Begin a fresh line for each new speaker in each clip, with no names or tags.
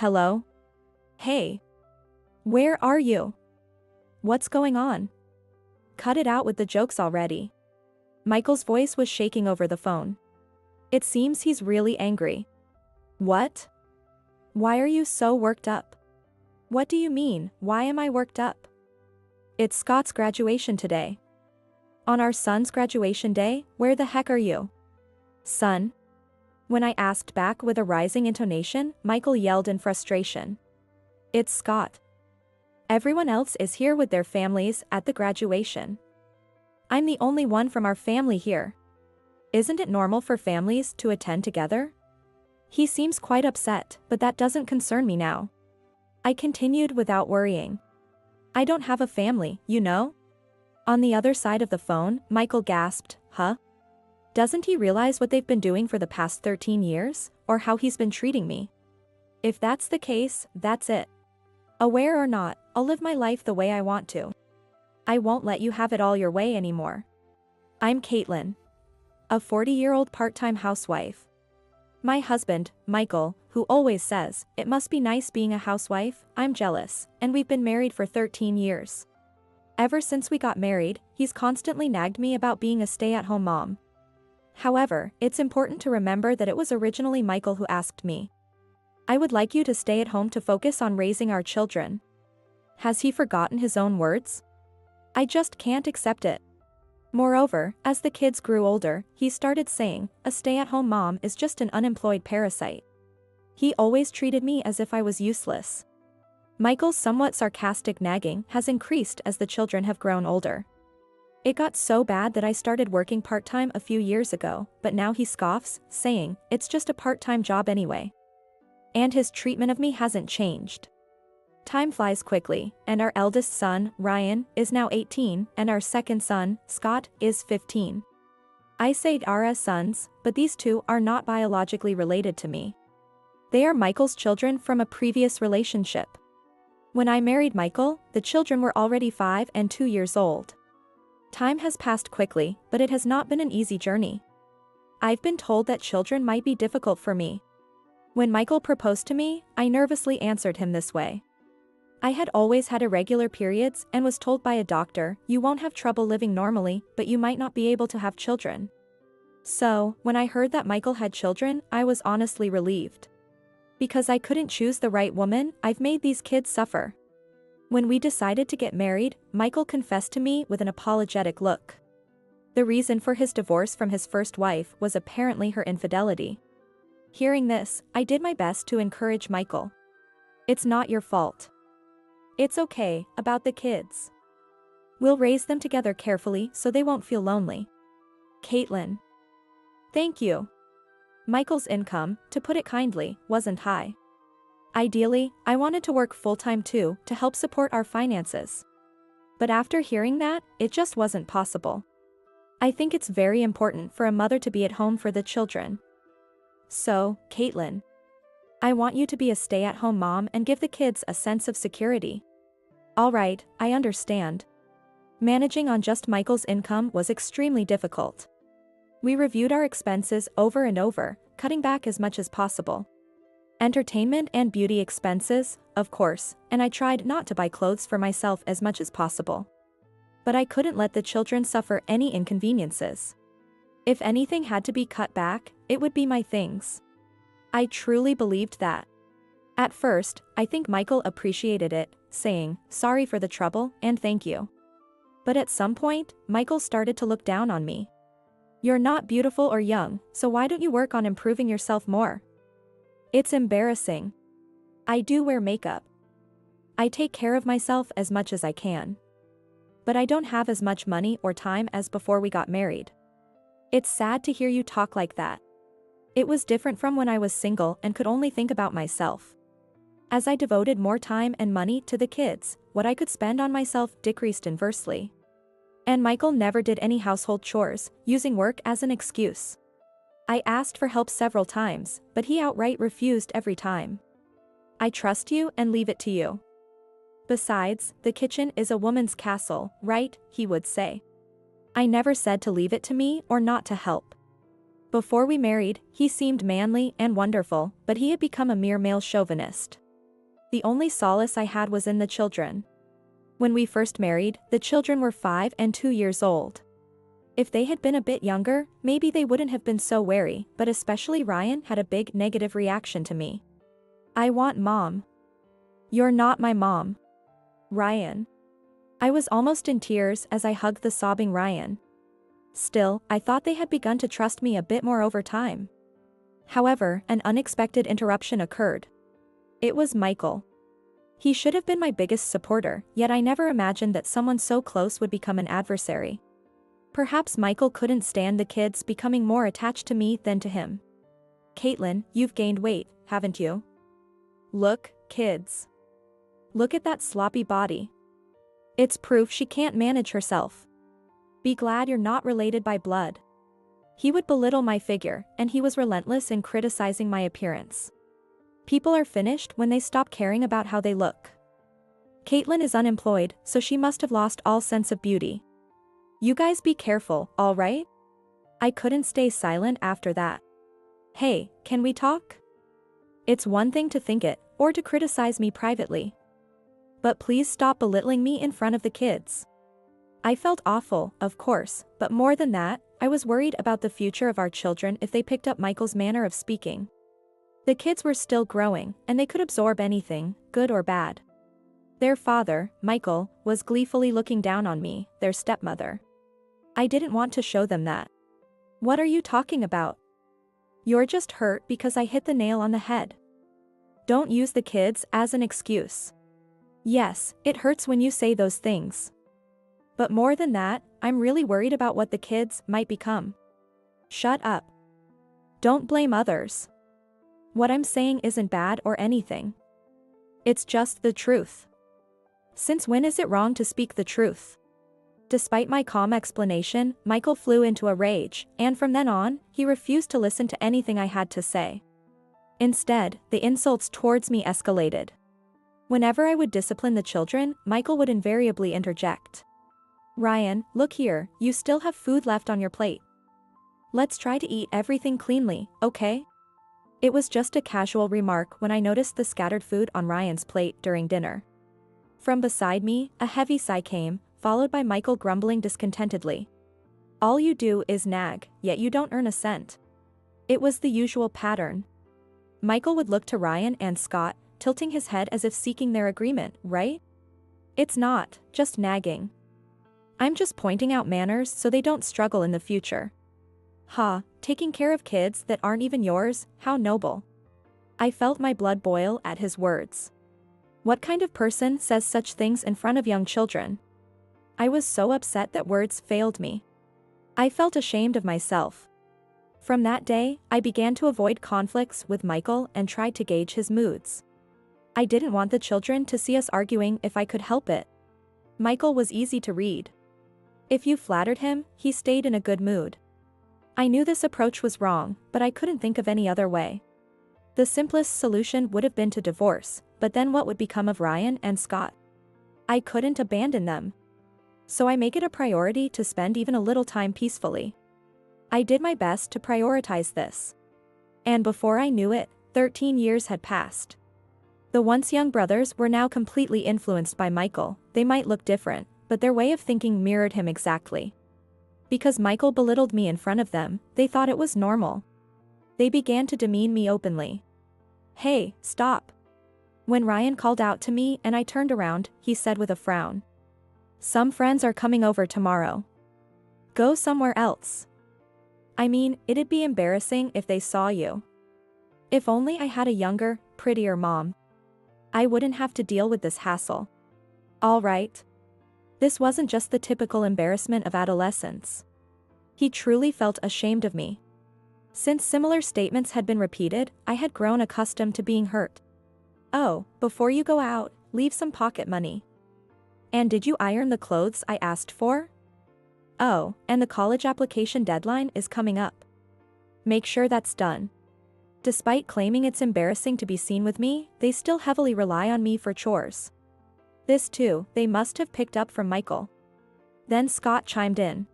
Hello? Hey. Where are you? What's going on? Cut it out with the jokes already. Michael's voice was shaking over the phone. It seems he's really angry. What? Why are you so worked up? What do you mean, why am I worked up? It's Scott's graduation today. On our son's graduation day, where the heck are you? Son? When I asked back with a rising intonation, Michael yelled in frustration. It's Scott. Everyone else is here with their families at the graduation. I'm the only one from our family here. Isn't it normal for families to attend together? He seems quite upset, but that doesn't concern me now. I continued without worrying. I don't have a family, you know? On the other side of the phone, Michael gasped, huh? Doesn't he realize what they've been doing for the past 13 years, or how he's been treating me? If that's the case, that's it. Aware or not, I'll live my life the way I want to. I won't let you have it all your way anymore. I'm Caitlin, a 40-year-old part-time housewife. My husband, Michael, who always says, it must be nice being a housewife, I'm jealous, and we've been married for 13 years. Ever since we got married, he's constantly nagged me about being a stay-at-home mom. However, it's important to remember that it was originally Michael who asked me. I would like you to stay at home to focus on raising our children. Has he forgotten his own words? I just can't accept it. Moreover, as the kids grew older, he started saying, a stay-at-home mom is just an unemployed parasite. He always treated me as if I was useless. Michael's somewhat sarcastic nagging has increased as the children have grown older. It got so bad that I started working part-time a few years ago, but now he scoffs, saying, it's just a part-time job anyway. And his treatment of me hasn't changed. Time flies quickly, and our eldest son, Ryan, is now 18, and our second son, Scott, is 15. I say our sons, but these two are not biologically related to me. They are Michael's children from a previous relationship. When I married Michael, the children were already 5 and 2 years old. Time has passed quickly, but it has not been an easy journey. I've been told that children might be difficult for me. When Michael proposed to me, I nervously answered him this way. I had always had irregular periods and was told by a doctor, you won't have trouble living normally, but you might not be able to have children. So, when I heard that Michael had children, I was honestly relieved. Because I couldn't choose the right woman, I've made these kids suffer. When we decided to get married, Michael confessed to me with an apologetic look. The reason for his divorce from his first wife was apparently her infidelity. Hearing this, I did my best to encourage Michael. It's not your fault. It's okay, about the kids. We'll raise them together carefully so they won't feel lonely. Caitlin. Thank you. Michael's income, to put it kindly, wasn't high. Ideally, I wanted to work full-time too, to help support our finances. But after hearing that, it just wasn't possible. I think it's very important for a mother to be at home for the children. So, Caitlin, I want you to be a stay-at-home mom and give the kids a sense of security. Alright, I understand. Managing on just Michael's income was extremely difficult. We reviewed our expenses over and over, cutting back as much as possible. Entertainment and beauty expenses, of course, and I tried not to buy clothes for myself as much as possible. But I couldn't let the children suffer any inconveniences. If anything had to be cut back, it would be my things. I truly believed that. At first, I think Michael appreciated it, saying, sorry for the trouble and thank you. But at some point, Michael started to look down on me. You're not beautiful or young, so why don't you work on improving yourself more? It's embarrassing. I do wear makeup. I take care of myself as much as I can. But I don't have as much money or time as before we got married. It's sad to hear you talk like that. It was different from when I was single and could only think about myself. As I devoted more time and money to the kids, what I could spend on myself decreased inversely. And Michael never did any household chores, using work as an excuse. I asked for help several times, but he outright refused every time. I trust you and leave it to you. Besides, the kitchen is a woman's castle, right? He would say. I never said to leave it to me or not to help. Before we married, he seemed manly and wonderful, but he had become a mere male chauvinist. The only solace I had was in the children. When we first married, the children were 5 and 2 years old. If they had been a bit younger, maybe they wouldn't have been so wary, but especially Ryan had a big negative reaction to me. I want mom. You're not my mom. Ryan. I was almost in tears as I hugged the sobbing Ryan. Still, I thought they had begun to trust me a bit more over time. However, an unexpected interruption occurred. It was Michael. He should have been my biggest supporter, yet I never imagined that someone so close would become an adversary. Perhaps Michael couldn't stand the kids becoming more attached to me than to him. Caitlin, you've gained weight, haven't you? Look, kids. Look at that sloppy body. It's proof she can't manage herself. Be glad you're not related by blood. He would belittle my figure, and he was relentless in criticizing my appearance. People are finished when they stop caring about how they look. Caitlin is unemployed, so she must have lost all sense of beauty. You guys be careful, all right? I couldn't stay silent after that. Hey, can we talk? It's one thing to think it, or to criticize me privately. But please stop belittling me in front of the kids. I felt awful, of course, but more than that, I was worried about the future of our children if they picked up Michael's manner of speaking. The kids were still growing, and they could absorb anything, good or bad. Their father, Michael, was gleefully looking down on me, their stepmother. I didn't want to show them that. What are you talking about? You're just hurt because I hit the nail on the head. Don't use the kids as an excuse. Yes, it hurts when you say those things. But more than that, I'm really worried about what the kids might become. Shut up. Don't blame others. What I'm saying isn't bad or anything. It's just the truth. Since when is it wrong to speak the truth? Despite my calm explanation, Michael flew into a rage, and from then on, he refused to listen to anything I had to say. Instead, the insults towards me escalated. Whenever I would discipline the children, Michael would invariably interject. Ryan, look here, you still have food left on your plate. Let's try to eat everything cleanly, okay? It was just a casual remark when I noticed the scattered food on Ryan's plate during dinner. From beside me, a heavy sigh came, followed by Michael grumbling discontentedly. All you do is nag, yet you don't earn a cent. It was the usual pattern. Michael would look to Ryan and Scott, tilting his head as if seeking their agreement, right? It's not, just nagging. I'm just pointing out manners so they don't struggle in the future. Ha, taking care of kids that aren't even yours, how noble. I felt my blood boil at his words. What kind of person says such things in front of young children? I was so upset that words failed me. I felt ashamed of myself. From that day, I began to avoid conflicts with Michael and tried to gauge his moods. I didn't want the children to see us arguing if I could help it. Michael was easy to read. If you flattered him, he stayed in a good mood. I knew this approach was wrong, but I couldn't think of any other way. The simplest solution would have been to divorce, but then what would become of Ryan and Scott? I couldn't abandon them. So I make it a priority to spend even a little time peacefully. I did my best to prioritize this. And before I knew it, 13 years had passed. The once young brothers were now completely influenced by Michael. They might look different, but their way of thinking mirrored him exactly. Because Michael belittled me in front of them, they thought it was normal. They began to demean me openly. Hey, stop. When Ryan called out to me and I turned around, he said with a frown. Some friends are coming over tomorrow. Go somewhere else. I mean, it'd be embarrassing if they saw you. If only I had a younger, prettier mom. I wouldn't have to deal with this hassle. All right. This wasn't just the typical embarrassment of adolescence. He truly felt ashamed of me. Since similar statements had been repeated, I had grown accustomed to being hurt. Oh, before you go out, leave some pocket money. And did you iron the clothes I asked for? Oh, and the college application deadline is coming up. Make sure that's done. Despite claiming it's embarrassing to be seen with me, they still heavily rely on me for chores. This too, they must have picked up from Michael. Then Scott chimed in.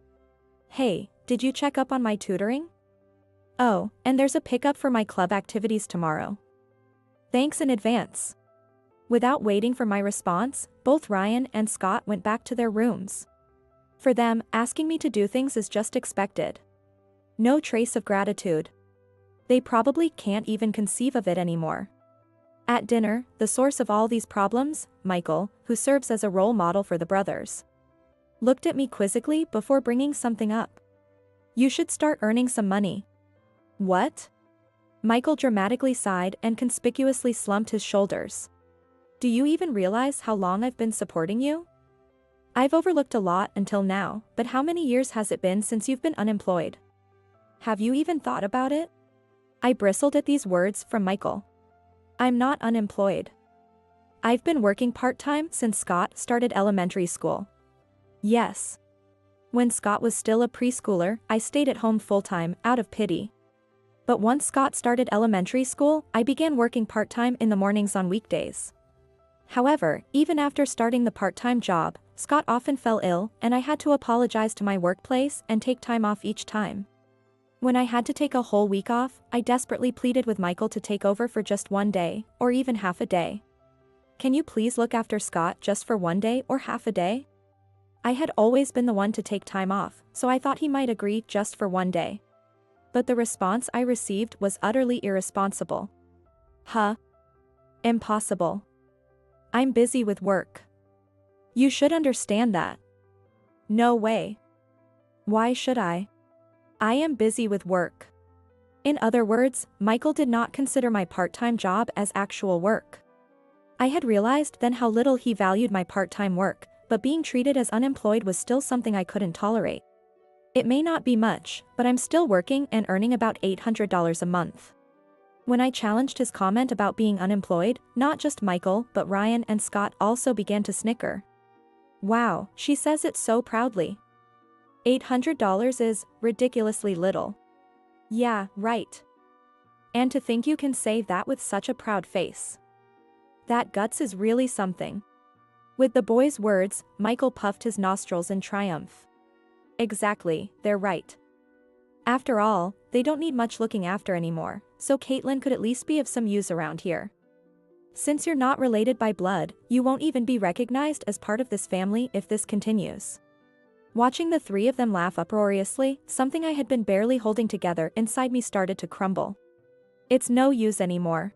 Hey, did you check up on my tutoring? Oh, and there's a pickup for my club activities tomorrow. Thanks in advance. Without waiting for my response, both Ryan and Scott went back to their rooms. For them, asking me to do things is just expected. No trace of gratitude. They probably can't even conceive of it anymore. At dinner, the source of all these problems, Michael, who serves as a role model for the brothers, looked at me quizzically before bringing something up. You should start earning some money. What? Michael dramatically sighed and conspicuously slumped his shoulders. Do you even realize how long I've been supporting you? I've overlooked a lot until now, but how many years has it been since you've been unemployed? Have you even thought about it? I bristled at these words from Michael. I'm not unemployed. I've been working part-time since Scott started elementary school. Yes. When Scott was still a preschooler, I stayed at home full-time, out of pity. But once Scott started elementary school, I began working part-time in the mornings on weekdays. However, even after starting the part-time job, Scott often fell ill, and I had to apologize to my workplace and take time off each time. When I had to take a whole week off, I desperately pleaded with Michael to take over for just one day, or even half a day. Can you please look after Scott just for one day or half a day? I had always been the one to take time off, so I thought he might agree just for one day. But the response I received was utterly irresponsible. Huh? Impossible. I'm busy with work. You should understand that. No way. Why should I? I am busy with work. In other words, Michael did not consider my part-time job as actual work. I had realized then how little he valued my part-time work, but being treated as unemployed was still something I couldn't tolerate. It may not be much, but I'm still working and earning about $800 a month. When I challenged his comment about being unemployed, not just Michael but Ryan and Scott also began to snicker. Wow, she says it so proudly. $800 is ridiculously little. Yeah, right. And to think you can say that with such a proud face. That guts is really something. With the boy's words, Michael puffed his nostrils in triumph. Exactly, they're right. After all, they don't need much looking after anymore, so Caitlin could at least be of some use around here. Since you're not related by blood, you won't even be recognized as part of this family if this continues. Watching the three of them laugh uproariously, something I had been barely holding together inside me started to crumble. It's no use anymore.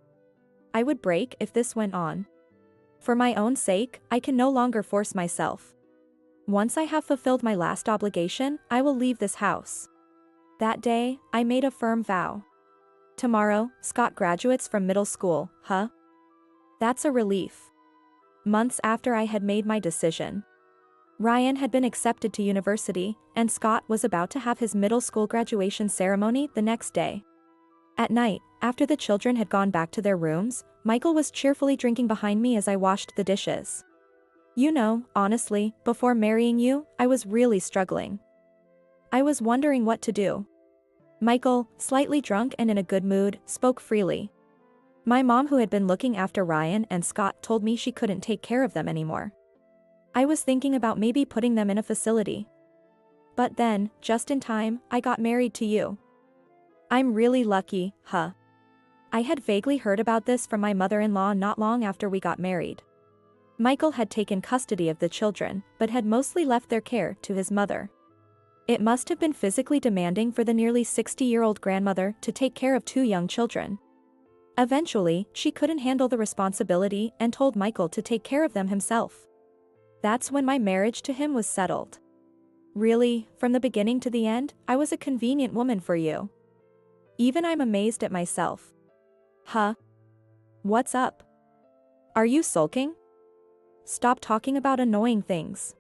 I would break if this went on. For my own sake, I can no longer force myself. Once I have fulfilled my last obligation, I will leave this house. That day, I made a firm vow. Tomorrow, Scott graduates from middle school, huh? That's a relief. Months after I had made my decision, Ryan had been accepted to university, and Scott was about to have his middle school graduation ceremony the next day. At night, after the children had gone back to their rooms, Michael was cheerfully drinking behind me as I washed the dishes. You know, honestly, before marrying you, I was really struggling. I was wondering what to do. Michael, slightly drunk and in a good mood, spoke freely. My mom, who had been looking after Ryan and Scott, told me she couldn't take care of them anymore. I was thinking about maybe putting them in a facility. But then, just in time, I got married to you. I'm really lucky, huh? I had vaguely heard about this from my mother-in-law not long after we got married. Michael had taken custody of the children, but had mostly left their care to his mother. It must have been physically demanding for the nearly 60-year-old grandmother to take care of two young children. Eventually, she couldn't handle the responsibility and told Michael to take care of them himself. That's when my marriage to him was settled. Really, from the beginning to the end, I was a convenient woman for you. Even I'm amazed at myself. Huh? What's up? Are you sulking? Stop talking about annoying things.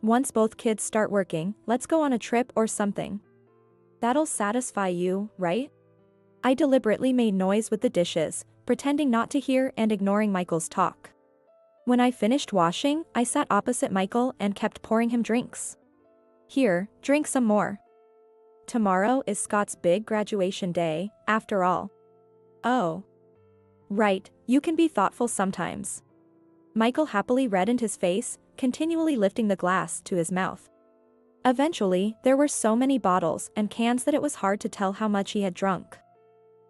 Once both kids start working, let's go on a trip or something. That'll satisfy you, right? I deliberately made noise with the dishes, pretending not to hear and ignoring Michael's talk. When I finished washing, I sat opposite Michael and kept pouring him drinks. Here, drink some more. Tomorrow is Scott's big graduation day, after all. Oh. Right, you can be thoughtful sometimes. Michael happily reddened his face, continually lifting the glass to his mouth. Eventually, there were so many bottles and cans that it was hard to tell how much he had drunk.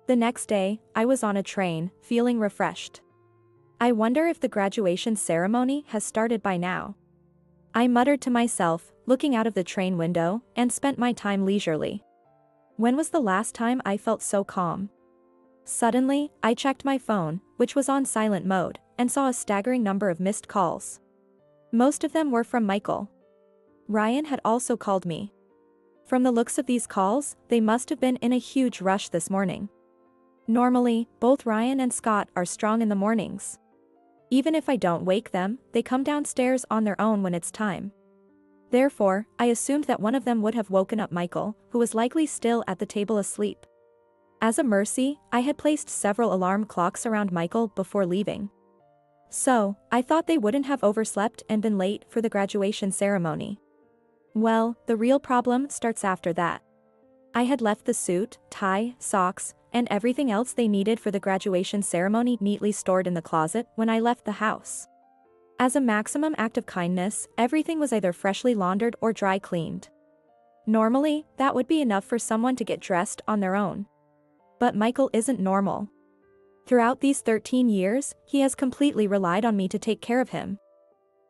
The next day, I was on a train, feeling refreshed. I wonder if the graduation ceremony has started by now. I muttered to myself, looking out of the train window, and spent my time leisurely. When was the last time I felt so calm? Suddenly, I checked my phone, which was on silent mode, and saw a staggering number of missed calls. Most of them were from Michael. Ryan had also called me. From the looks of these calls, they must have been in a huge rush this morning. Normally, both Ryan and Scott are strong in the mornings. Even if I don't wake them, they come downstairs on their own when it's time. Therefore, I assumed that one of them would have woken up Michael, who was likely still at the table asleep. As a mercy, I had placed several alarm clocks around Michael before leaving. So, I thought they wouldn't have overslept and been late for the graduation ceremony. Well, the real problem starts after that. I had left the suit, tie, socks, and everything else they needed for the graduation ceremony neatly stored in the closet when I left the house. As a maximum act of kindness, everything was either freshly laundered or dry cleaned. Normally, that would be enough for someone to get dressed on their own. But Michael isn't normal. Throughout these 13 years, he has completely relied on me to take care of him.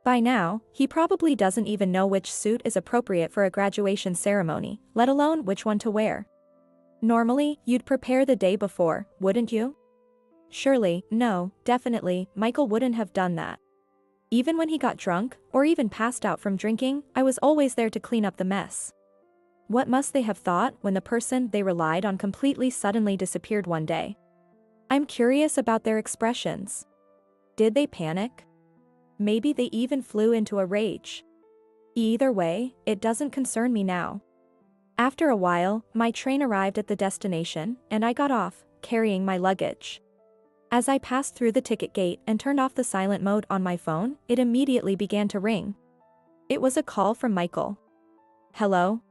By now, he probably doesn't even know which suit is appropriate for a graduation ceremony, let alone which one to wear. Normally, you'd prepare the day before, wouldn't you? Surely, no, definitely, Michael wouldn't have done that. Even when he got drunk, or even passed out from drinking, I was always there to clean up the mess. What must they have thought when the person they relied on completely suddenly disappeared one day? I'm curious about their expressions. Did they panic? Maybe they even flew into a rage. Either way, it doesn't concern me now. After a while, my train arrived at the destination, and I got off, carrying my luggage. As I passed through the ticket gate and turned off the silent mode on my phone, it immediately began to ring. It was a call from Michael. Hello?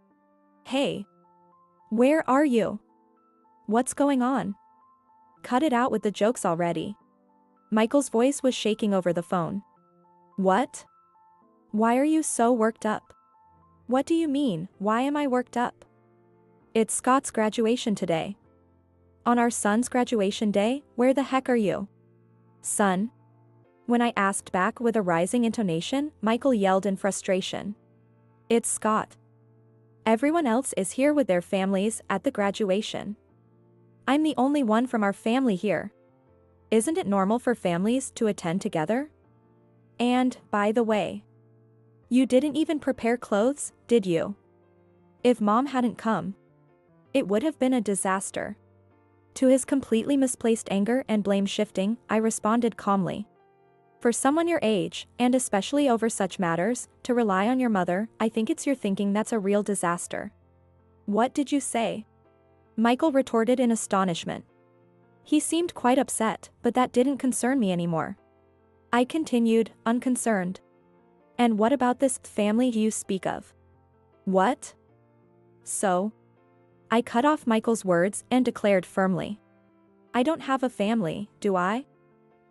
Hey. Where are you? What's going on? Cut it out with the jokes already. Michael's voice was shaking over the phone. What? Why are you so worked up? What do you mean, why am I worked up? It's Scott's graduation today. On our son's graduation day, where the heck are you? Son? When I asked back with a rising intonation, Michael yelled in frustration. It's Scott. Everyone else is here with their families at the graduation. I'm the only one from our family here. Isn't it normal for families to attend together? And, by the way, you didn't even prepare clothes, did you? If Mom hadn't come, it would have been a disaster. To his completely misplaced anger and blame shifting, I responded calmly. For someone your age, and especially over such matters, to rely on your mother, I think it's your thinking that's a real disaster. What did you say? Michael retorted in astonishment. He seemed quite upset, but that didn't concern me anymore. I continued, unconcerned. And what about this family you speak of? What? So? I cut off Michael's words and declared firmly. I don't have a family, do I?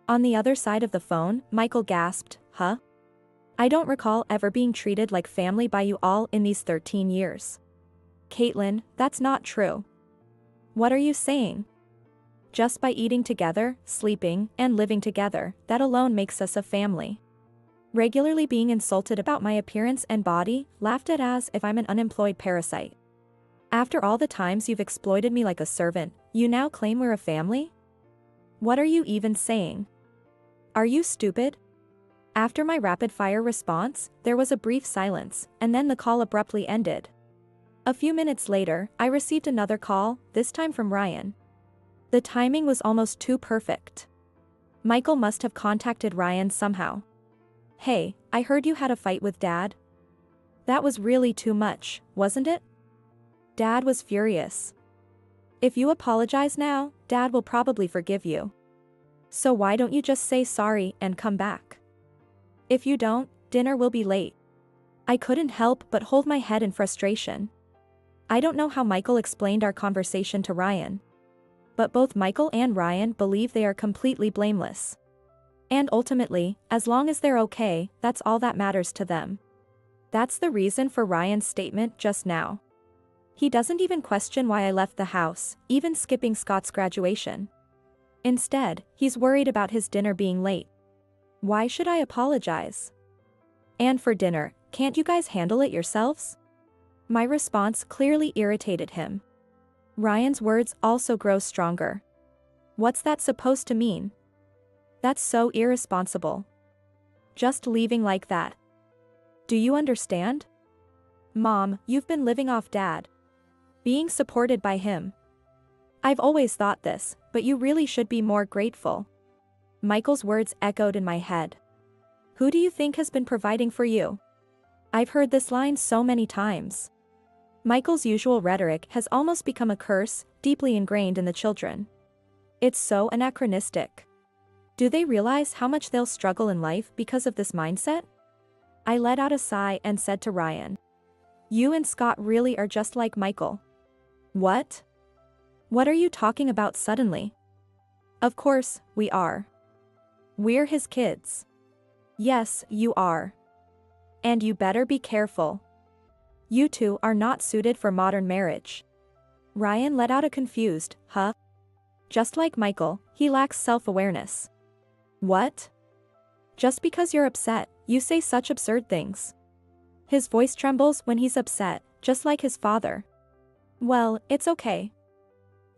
On the other side of the phone, Michael gasped, huh? I don't recall ever being treated like family by you all in these 13 years. Caitlin, that's not true. What are you saying? Just by eating together, sleeping, and living together, that alone makes us a family. Regularly being insulted about my appearance and body, laughed at as if I'm an unemployed parasite. After all the times you've exploited me like a servant, you now claim we're a family? What are you even saying? Are you stupid? After my rapid-fire response, there was a brief silence, and then the call abruptly ended. A few minutes later, I received another call, this time from Ryan. The timing was almost too perfect. Michael must have contacted Ryan somehow. Hey, I heard you had a fight with Dad. That was really too much, wasn't it? Dad was furious. If you apologize now, Dad will probably forgive you. So why don't you just say sorry and come back? If you don't, dinner will be late. I couldn't help but hold my head in frustration. I don't know how Michael explained our conversation to Ryan. But both Michael and Ryan believe they are completely blameless. And ultimately, as long as they're okay, that's all that matters to them. That's the reason for Ryan's statement just now. He doesn't even question why I left the house, even skipping Scott's graduation. Instead, he's worried about his dinner being late. Why should I apologize? And for dinner, can't you guys handle it yourselves? My response clearly irritated him. Ryan's words also grow stronger. What's that supposed to mean? That's so irresponsible. Just leaving like that. Do you understand? Mom, you've been living off Dad. Being supported by him. I've always thought this, but you really should be more grateful. Michael's words echoed in my head. Who do you think has been providing for you? I've heard this line so many times. Michael's usual rhetoric has almost become a curse, deeply ingrained in the children. It's so anachronistic. Do they realize how much they'll struggle in life because of this mindset? I let out a sigh and said to Ryan. You and Scott really are just like Michael. What? What are you talking about suddenly? Of course, we are. We're his kids. Yes, you are. And you better be careful. You two are not suited for modern marriage. Ryan let out a confused, huh? Just like Michael, he lacks self-awareness. What? Just because you're upset, you say such absurd things. His voice trembles when he's upset, just like his father. Well, it's okay.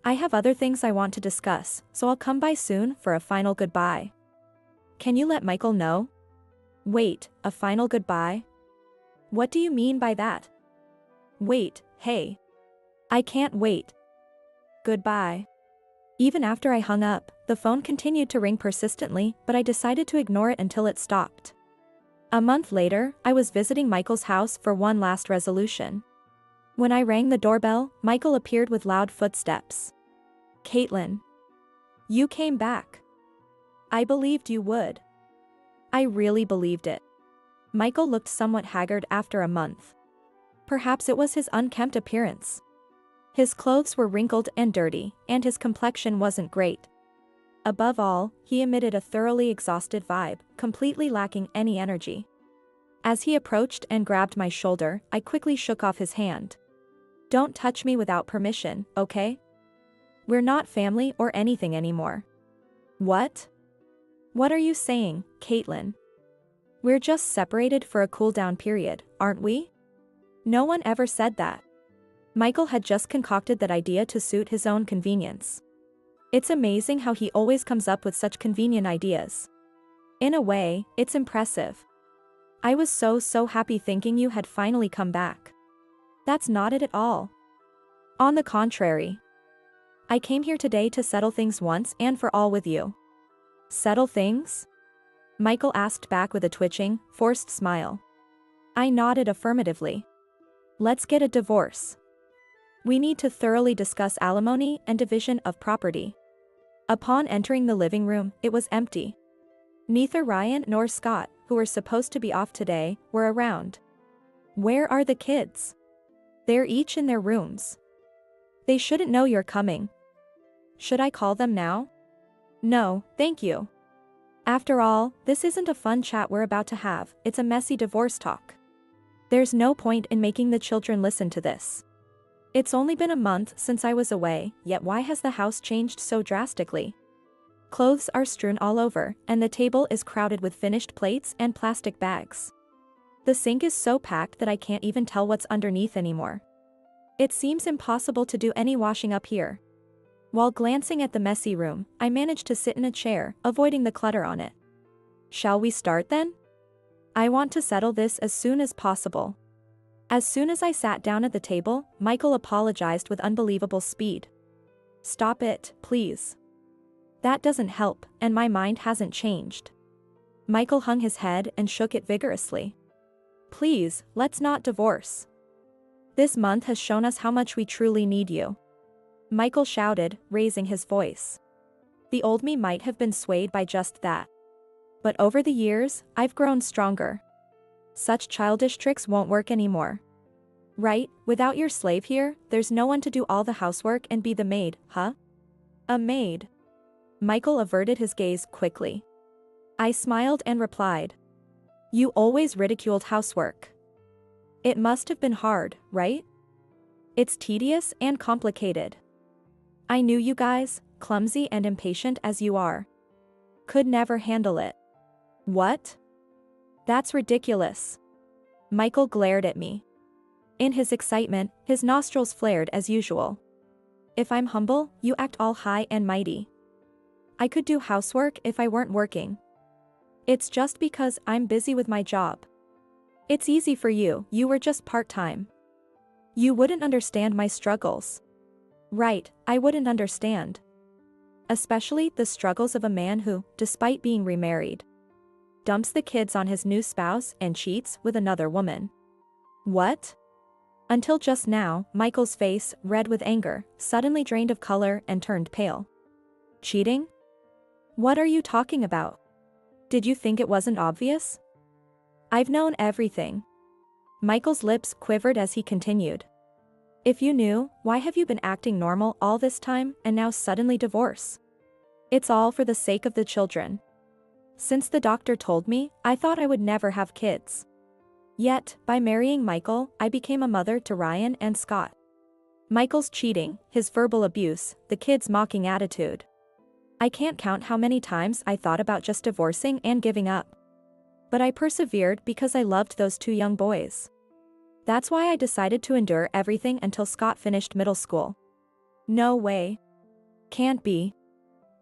I have other things I want to discuss, so I'll come by soon for a final goodbye. Can you let Michael know? Wait, a final goodbye? What do you mean by that? Wait, hey. I can't wait. Goodbye. Even after I hung up, the phone continued to ring persistently, but I decided to ignore it until it stopped. A month later, I was visiting Michael's house for one last resolution. When I rang the doorbell, Michael appeared with loud footsteps. Caitlin. You came back. I believed you would. I really believed it. Michael looked somewhat haggard after a month. Perhaps it was his unkempt appearance. His clothes were wrinkled and dirty, and his complexion wasn't great. Above all, he emitted a thoroughly exhausted vibe, completely lacking any energy. As he approached and grabbed my shoulder, I quickly shook off his hand. Don't touch me without permission, okay? We're not family or anything anymore. What? What are you saying, Caitlin? We're just separated for a cool-down period, aren't we? No one ever said that. Michael had just concocted that idea to suit his own convenience. It's amazing how he always comes up with such convenient ideas. In a way, it's impressive. I was so happy thinking you had finally come back. That's not it at all. On the contrary. I came here today to settle things once and for all with you. Settle things? Michael asked back with a twitching, forced smile. I nodded affirmatively. Let's get a divorce. We need to thoroughly discuss alimony and division of property. Upon entering the living room, it was empty. Neither Ryan nor Scott, who were supposed to be off today, were around. Where are the kids? They're each in their rooms. They shouldn't know you're coming. Should I call them now? No, thank you. After all, this isn't a fun chat we're about to have, it's a messy divorce talk. There's no point in making the children listen to this. It's only been a month since I was away, yet why has the house changed so drastically? Clothes are strewn all over, and the table is crowded with finished plates and plastic bags. The sink is so packed that I can't even tell what's underneath anymore. It seems impossible to do any washing up here. While glancing at the messy room, I managed to sit in a chair, avoiding the clutter on it. Shall we start then? I want to settle this as soon as possible. As soon as I sat down at the table, Michael apologized with unbelievable speed. Stop it, please. That doesn't help, and my mind hasn't changed. Michael hung his head and shook it vigorously. Please, let's not divorce. This month has shown us how much we truly need you. Michael shouted, raising his voice. The old me might have been swayed by just that. But over the years, I've grown stronger. Such childish tricks won't work anymore. Right, without your slave here, there's no one to do all the housework and be the maid, huh? A maid. Michael averted his gaze quickly. I smiled and replied. You always ridiculed housework. It must have been hard, right? It's tedious and complicated. I knew you guys, clumsy and impatient as you are, could never handle it. What? That's ridiculous. Michael glared at me. In his excitement, his nostrils flared as usual. If I'm humble, you act all high and mighty. I could do housework if I weren't working. It's just because I'm busy with my job. It's easy for you, you were just part-time. You wouldn't understand my struggles. Right, I wouldn't understand. Especially the struggles of a man who, despite being remarried, dumps the kids on his new spouse and cheats with another woman. What? Until just now, Michael's face, red with anger, suddenly drained of color and turned pale. Cheating? What are you talking about? Did you think it wasn't obvious? I've known everything. Michael's lips quivered as he continued. If you knew, why have you been acting normal all this time and now suddenly divorce? It's all for the sake of the children. Since the doctor told me, I thought I would never have kids. Yet, by marrying Michael, I became a mother to Ryan and Scott. Michael's cheating, his verbal abuse, the kids' mocking attitude. I can't count how many times I thought about just divorcing and giving up. But I persevered because I loved those two young boys. That's why I decided to endure everything until Scott finished middle school. No way. Can't be.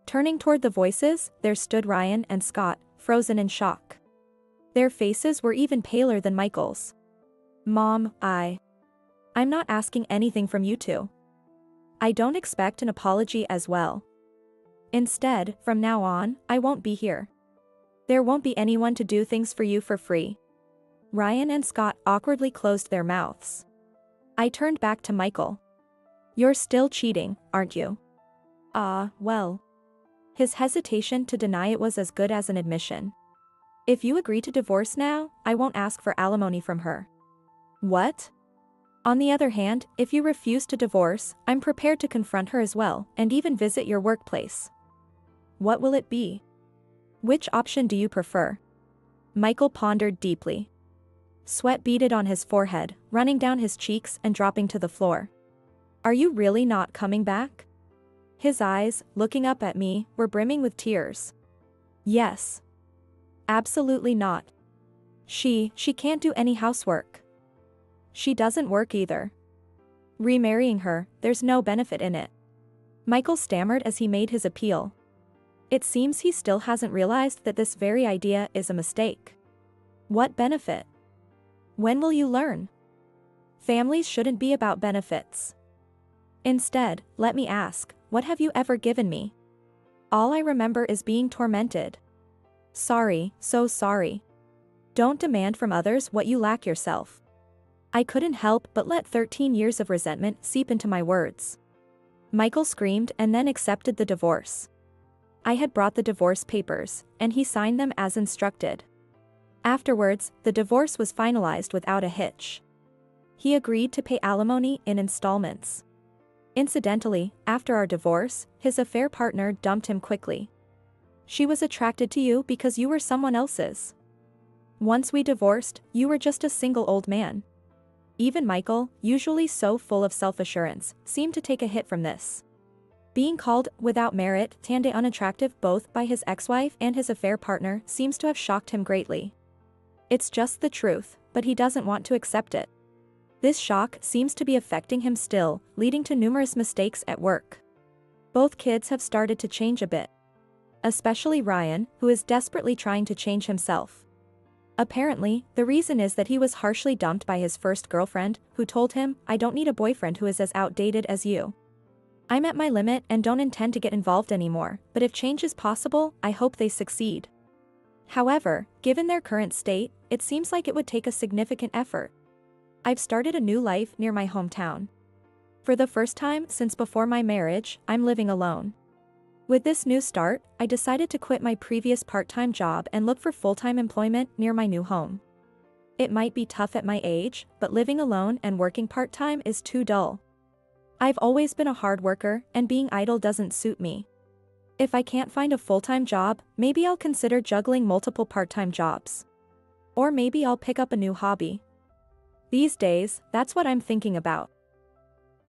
Turning toward the voices, there stood Ryan and Scott, frozen in shock. Their faces were even paler than Michael's. Mom, I'm not asking anything from you two. I don't expect an apology as well. Instead, from now on, I won't be here. There won't be anyone to do things for you for free. Ryan and Scott awkwardly closed their mouths. I turned back to Michael. You're still cheating, aren't you? Well. His hesitation to deny it was as good as an admission. If you agree to divorce now, I won't ask for alimony from her. What? On the other hand, if you refuse to divorce, I'm prepared to confront her as well, and even visit your workplace. What will it be? Which option do you prefer? Michael pondered deeply. Sweat beaded on his forehead, running down his cheeks and dropping to the floor. Are you really not coming back? His eyes, looking up at me, were brimming with tears. Yes. Absolutely not. She can't do any housework. She doesn't work either. Remarrying her, there's no benefit in it. Michael stammered as he made his appeal. It seems he still hasn't realized that this very idea is a mistake. What benefit? When will you learn? Families shouldn't be about benefits. Instead, let me ask, what have you ever given me? All I remember is being tormented. Sorry, so sorry. Don't demand from others what you lack yourself. I couldn't help but let 13 years of resentment seep into my words. Michael screamed and then accepted the divorce. I had brought the divorce papers, and he signed them as instructed. Afterwards, the divorce was finalized without a hitch. He agreed to pay alimony in installments. Incidentally, after our divorce, his affair partner dumped him quickly. She was attracted to you because you were someone else's. Once we divorced, you were just a single old man. Even Michael, usually so full of self-assurance, seemed to take a hit from this. Being called, without merit, tande unattractive both by his ex-wife and his affair partner seems to have shocked him greatly. It's just the truth, but he doesn't want to accept it. This shock seems to be affecting him still, leading to numerous mistakes at work. Both kids have started to change a bit. Especially Ryan, who is desperately trying to change himself. Apparently, the reason is that he was harshly dumped by his first girlfriend, who told him, "I don't need a boyfriend who is as outdated as you. I'm at my limit and don't intend to get involved anymore, but if change is possible, I hope they succeed." However, given their current state, it seems like it would take a significant effort. I've started a new life near my hometown. For the first time since before my marriage, I'm living alone. With this new start, I decided to quit my previous part-time job and look for full-time employment near my new home. It might be tough at my age, but living alone and working part-time is too dull. I've always been a hard worker, and being idle doesn't suit me. If I can't find a full-time job, maybe I'll consider juggling multiple part-time jobs. Or maybe I'll pick up a new hobby. These days, that's what I'm thinking about.